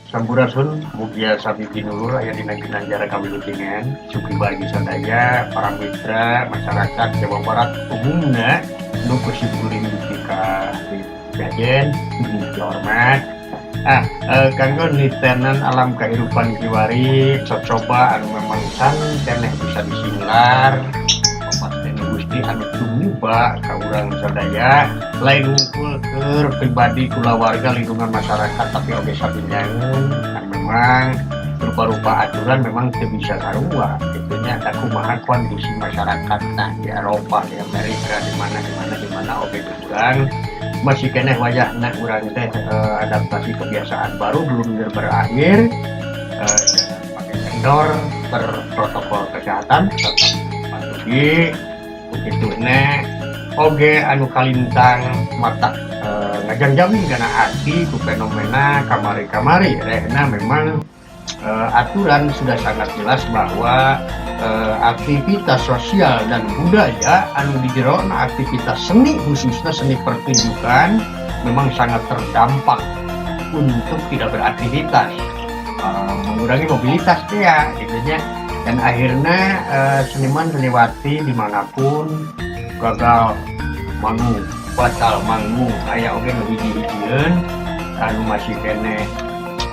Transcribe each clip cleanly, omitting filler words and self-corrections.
Sampurasun mugia sami pinulur aya dina ginanjar kawilutingan sugi bagi sadaya para mitra masyarakat Jawa Barat umumna nu kusimkuring ka Jajen dihormat. Kanggo nitenan alam kehidupan kiwari coba anu memang keneh bisa disinglar pasti Gusti anu tumiba ka urang sadaya lain ngumpul ke pribadi kula warga lingkungan masyarakat tapi oge sabinjangun kan memang rupa-rupa aturan memang tidak bisa sarua itunya ada kumaha kondisi masyarakat nah di Eropa di Amerika di mana oge kurang masih keneh wajahna urang teh adaptasi kebiasaan baru belum berakhir jangan pakai kendor berprotokol kesehatan tetap patuhi begitu oge anu kalintang mata ngajangjawin kana arti ku fenomena kamari-kamari rehna memang aturan sudah sangat jelas bahwa aktivitas sosial dan budaya anu di jero aktivitas seni khususnya seni pertunjukan memang sangat terdampak untuk tidak beraktivitas mengurangi mobilitas ya intinya dan akhirnya seniman seniwati dimanapun gagal manggung batal manggung aya oge nu hiji-hijieun anu masih kene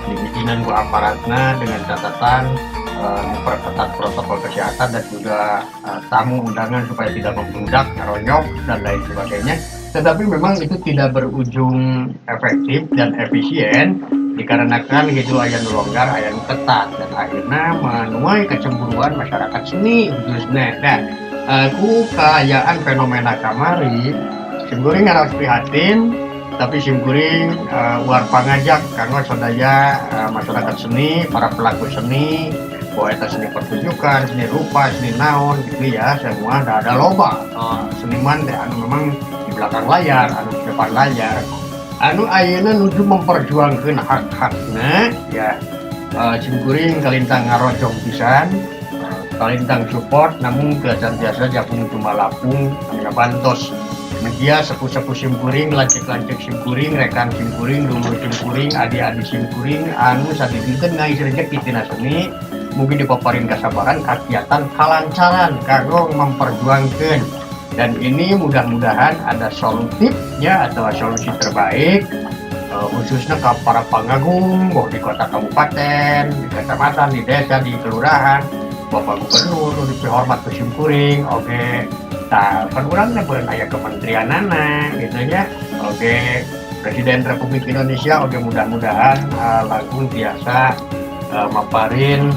dibikinan ku aparatna dengan catatan memperketat protokol kesehatan dan juga tamu undangan supaya tidak membludak, ngeronyok dan lain sebagainya. Tetapi memang itu tidak berujung efektif dan efisien dikarenakan gitu aya nu longgar, aya nu ketat dan akhirnya menuai kecemburuan masyarakat seni khususnya. Dan ku kaayaan fenomena kamari simkuring harus prihatin tapi simkuring war pangajak kanggo sadaya masyarakat seni, para pelaku seni, bahwa itu seni pertunjukan, seni rupa, seni naon gitu ya, semua ada loba seniman anu memang di belakang layar, anu di depan layar anu ayeuna nuju memperjuangkan hak-hakna ya simkuring kalintang ngarojong pisan kalintang support namun biasa jakung cuma lapung anu bantos media sepuh-sepuh simkuring lancik-lancik simkuring rekan simkuring dulur simkuring adi-adi simkuring anu sadidikeun ngais rezeki tina seni mungkin dipaparin kesabaran kegiatan kalancaran kanggo memperjuangkan dan ini mudah-mudahan ada solutifnya atau solusi terbaik khususnya ke para pengagung bahwa di kota kabupaten, di kecamatan, di desa, di kelurahan Bapak Gubernur, dihormat ke simkuring oke tak penurangnya bukan ayah kementerian nana gitu ya oke Presiden Republik Indonesia oke mudah-mudahan langsung biasa maparin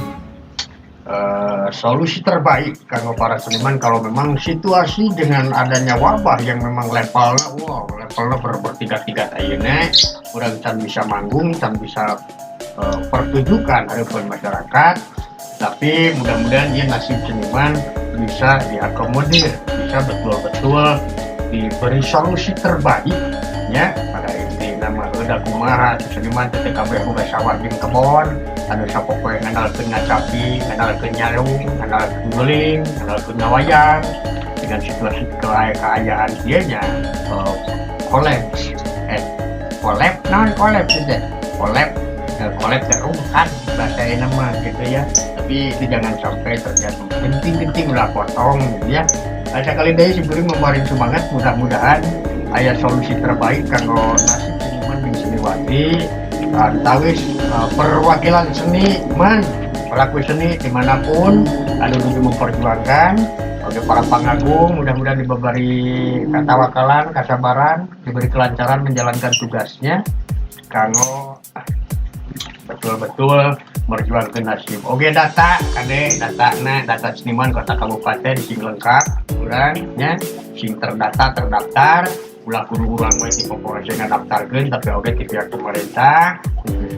solusi terbaik kanggo para seniman kalau memang situasi dengan adanya wabah yang memang levelnya bertingkat-tingkat ayeuna urang can bisa manggung can bisa pertunjukan harapan masyarakat tapi mudah-mudahan ya nasib seniman bisa diakomodir bisa betul-betul diberi solusi terbaik ya pada inti nama udah kumaha seniman ketika boga sawah jeung kebon anu sapopoe ngandalkeun ngacapi ngandalkeun nyarung ngandalkeun guling ngandalkeun ngawayang dengan situasi keayaan dieu nya kolaps kolab terungkat bahasa nama gitu ya tapi itu jangan sampai terjadi genting-genting ulah potong gitu ya sekali deui simkuring memberi semangat mudah-mudahan aya solusi terbaik kanggo nasib seniman jeung seniwati antawis perwakilan seniman pelaku seni dimanapun anu nuju memperjuangkan oke para pengagung mudah-mudahan diberi katawakalan kesabaran diberi kelancaran menjalankan tugasnya kanggo betul-betul merjuangkan nasib. Oke data seniman kota kabupaten sing lengkap urangnya sing terdaftar ulah kudu urang we ti populasi ngadaftarkeun tapi oke ti pihak pemerintah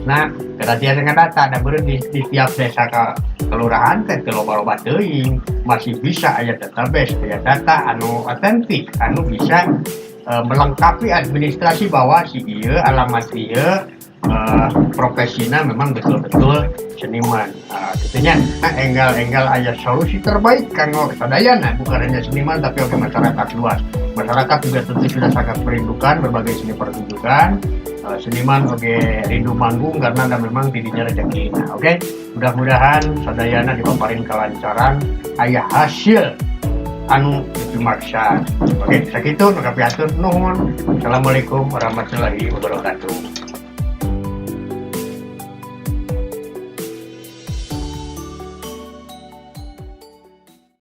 nah kerajaan dengan data ada beureun di tiap desa kelurahan teh teu loba-loba teuing masih bisa aya database aya data anu otentik anu bisa melengkapi administrasi bahwa si ieu alamat ieu profesinya memang betul-betul seniman tentunya enggal aya solusi terbaik kanggo sadayana bukan hanya seniman tapi juga masyarakat luas. Masyarakat juga tentu sudah sangat merindukan berbagai seni pertunjukan seniman oge rindu manggung karena ada memang didinya rezeki. Nah, oke, mudah-mudahan sadayana dipaparin kelancaran aya hasil anu dimaksud. Oke, sakitu nu kapiatur nuhun. Assalamualaikum warahmatullahi wabarakatuh.